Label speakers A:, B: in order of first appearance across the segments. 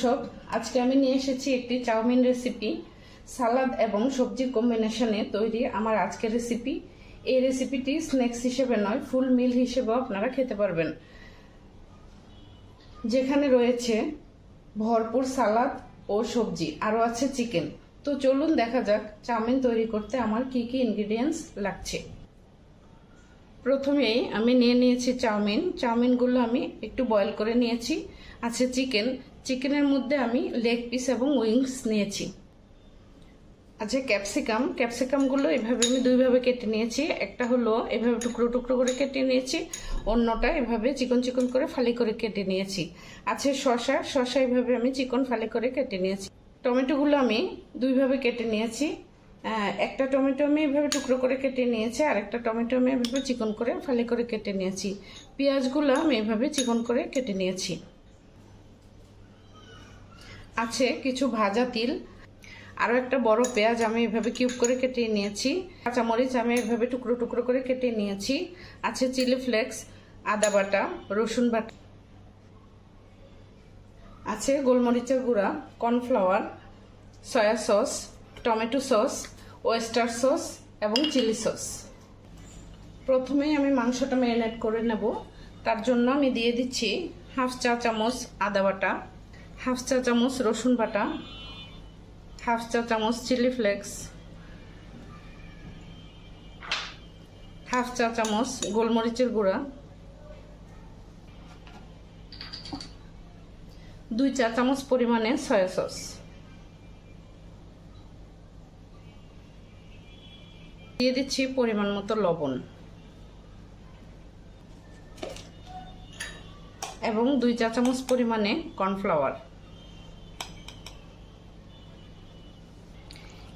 A: দর্শক, আজকে আমি নিয়ে এসেছি একটি চাউমিন রেসিপি। সালাদ এবং সবজি কম্বিনেশনে তৈরি আমার আজকের রেসিপি। এই রেসিপিটি স্ন্যাক্স হিসেবে নয়, ফুল মিল হিসেবেও আপনারা খেতে পারবেন, যেখানে রয়েছে ভরপুর সালাদ ও সবজি, আরও আছে চিকেন। তো চলুন দেখা যাক চাউমিন তৈরি করতে আমার কি কি ইনগ্রিডিয়েন্টস লাগছে। প্রথমেই আমি নিয়ে নিয়েছি চাউমিনগুলো আমি একটু বয়েল করে নিয়েছি। আছে চিকেনের মধ্যে আমি লেগ পিস এবং উইংস নিয়েছি। আছে ক্যাপসিকামগুলো এভাবে আমি দুইভাবে কেটে নিয়েছি। একটা হলো এভাবে টুকরো টুকরো করে কেটে নিয়েছি, অন্যটা এভাবে চিকন চিকন করে ফালি করে কেটে নিয়েছি। আছে শসা এভাবে আমি চিকন ফালি করে কেটে নিয়েছি। টমেটোগুলো আমি দুইভাবে কেটে নিয়েছি। একটা টমেটো আমি এভাবে টুকরো করে কেটে নিয়েছি, আর একটা টমেটো আমি এভাবে চিকন করে ফালি করে কেটে নিয়েছি। পেঁয়াজগুলো আমি এভাবে চিকন করে কেটে নিয়েছি। আছে কিছু ভাজা তিল, আরও একটা বড় পেঁয়াজ আমি এভাবে কিউব করে কেটে নিয়েছি। কাঁচামরিচ আমি এভাবে টুকরো টুকরো করে কেটে নিয়েছি। আছে চিলি ফ্লেক্স, আদা বাটা, রসুন বাটা, আছে গোলমরিচের গুঁড়া, cornflour, soya sauce, tomato sauce, oyster sauce এবং চিলি সস। প্রথমেই আমি মাংসটা ম্যারিনেট করে নেব। তার জন্য আমি দিয়ে দিচ্ছি হাফ চা চামচ আদা বাটা, হাফ চা চামচ রসুন বাটা, হাফ চা চামচ চিলি ফ্লেক্স, হাফ চা চামচ গোলমরিচের গুঁড়া, 2 চা চামচ পরিমাণে সয়া সস, দিয়ে দিচ্ছি পরিমাণ মতো লবণ এবং 2 চা চামচ পরিমাণে কর্নফ্লাওয়ার।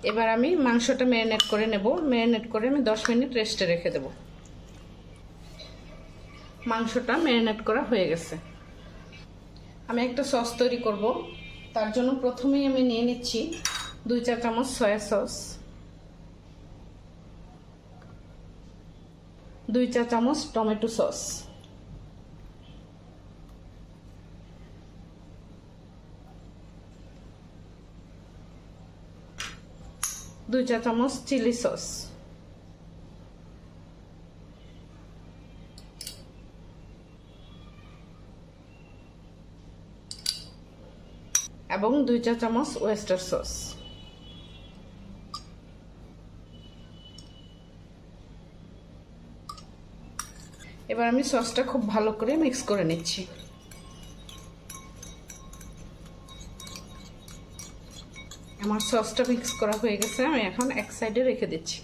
A: এবার আমি মাংসটা ম্যারিনেট করে নেব। ম্যারিনেট করে আমি 10 মিনিট রেস্টে রেখে দেব। মাংসটা ম্যারিনেট করা হয়ে গেছে। আমি একটা সস তৈরি করব। তার জন্য প্রথমেই আমি নিয়ে নিচ্ছি 2 চা চামচ সয়া সস, 2 চা চামচ টমেটো সস, 2 চা চামচ চিলি সস এবং 2 চা চামচ ওয়েস্টার সস। এবার আমি সসটা খুব ভালো করে মিক্স করে নিচ্ছি। আমার সসটা মিক্স করা হয়ে গেছে, আমি এখন এক সাইডে রেখে দিচ্ছি।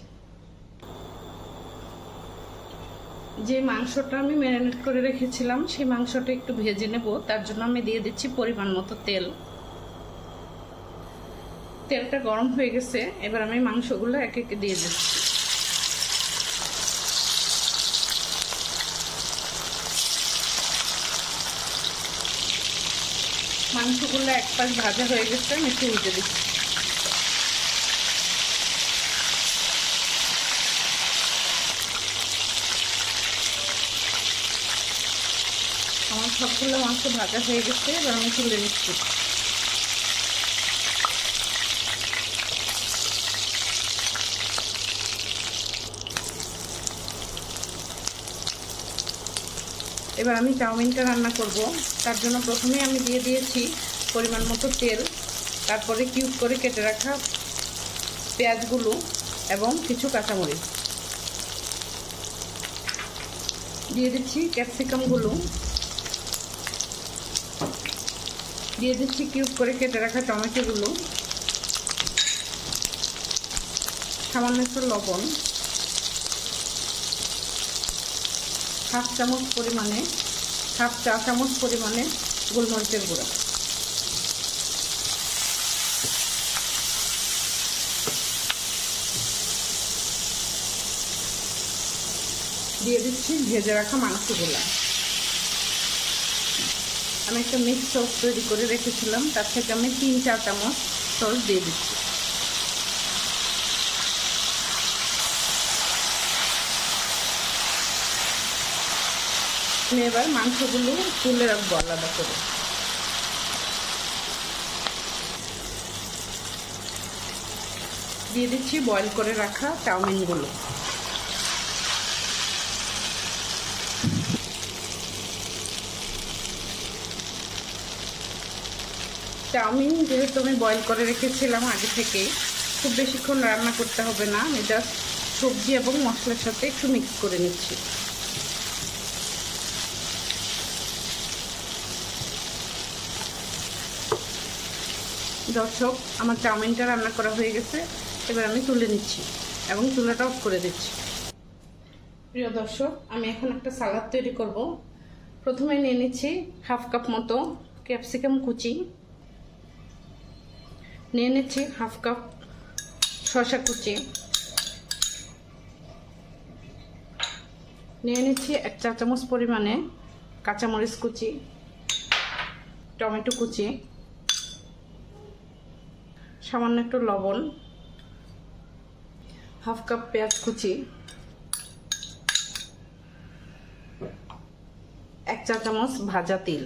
A: যে মাংসটা আমি ম্যারিনেট করে রেখেছিলাম সেই মাংসটা একটু ভেজে নেব। তার জন্য আমি দিয়ে দিচ্ছি পরিমাণ মতো তেল। তেলটা গরম হয়ে গেছে, এবার আমি মাংসগুলো এক একে দিয়ে দিচ্ছি। মাংসগুলো এক পাশ ভাজা হয়ে গেছে, আমি একটু উল্টে দিচ্ছি। আমার সবগুলো মাংস ভাজা হয়ে গেছে, এবার আমি তুলে নিচ্ছি। এবার আমি চাউমিনটা রান্না করব। তার জন্য প্রথমে আমি দিয়ে দিয়েছি পরিমাণ মতো তেল, তারপরে কিউব করে কেটে রাখা পেঁয়াজগুলো এবং কিছু কাঁচামরিচ দিয়ে দিচ্ছি, ক্যাপসিকামগুলো দিয়ে দিচ্ছি, কিউব করে কেটে রাখা টমেটোগুলো, সামান্য একটু লবণ, হাফ চা চামচ পরিমাণে গোলমরিচের গুঁড়া, দিয়ে দিচ্ছি ভেজে রাখা মাংসগুলো। আমি একটা মিক্স সস তৈরি করে রেখেছিলাম, তার থেকে আমি 3 চা চামচ সস দিয়ে দিচ্ছি। এবার মাংসগুলো তুলে রাখবো আলাদা করে। দিয়ে দিচ্ছি বয়েল করে রাখা চাউমিনগুলো। চাউমিন যেহেতু আমি বয়েল করে রেখেছিলাম আগে থেকেই, খুব বেশিক্ষণ রান্না করতে হবে না। আমি জাস্ট সবজি এবং মশলার সাথে একটু মিক্স করে নিচ্ছি। দর্শক, আমার চাউমিনটা রান্না করা হয়ে গেছে, এবার আমি তুলে নিচ্ছি এবং চুলাটা অফ করে দিচ্ছি। প্রিয় দর্শক, আমি এখন একটা সালাদ তৈরি করব। প্রথমে নিয়ে নিচ্ছি হাফ কাপ মতো ক্যাপসিকাম কুচি, নিয়ে নিচ্ছি হাফ কাপ শসা কুচি, নিয়ে নিচ্ছি 1 চা চামচ পরিমাণে কাঁচামরিচ কুচি, টমেটো কুচি, সামান্য একটু লবণ, হাফ কাপ পেঁয়াজ কুচি, 1 চা চামচ ভাজা তিল।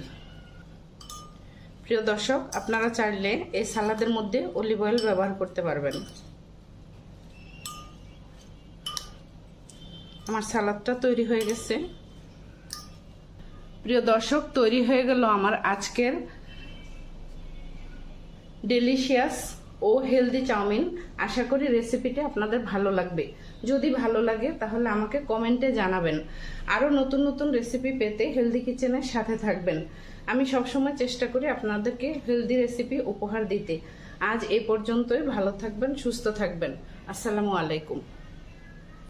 A: প্রিয় দর্শক, আপনারা চাইলে এই সালাদের মধ্যে অলিভ অয়েল ব্যবহার করতে পারবেন। আমার সালাদটা তৈরি হয়ে গেছে। প্রিয় দর্শক, তৈরি হয়ে গেল আমার আজকের ডেলিশিয়াস ও হেলদি চাউমিন। আশা করি রেসিপিটি আপনাদের ভালো লাগবে। যদি ভালো লাগে তাহলে আমাকে কমেন্টে জানাবেন। আরও নতুন নতুন রেসিপি পেতে হেলদি কিচেনের সাথে থাকবেন। আমি সবসময় চেষ্টা করি আপনাদেরকে হেলদি রেসিপি উপহার দিতে। আজ এ পর্যন্তই। ভালো থাকবেন, সুস্থ থাকবেন। আসসালামু আলাইকুম।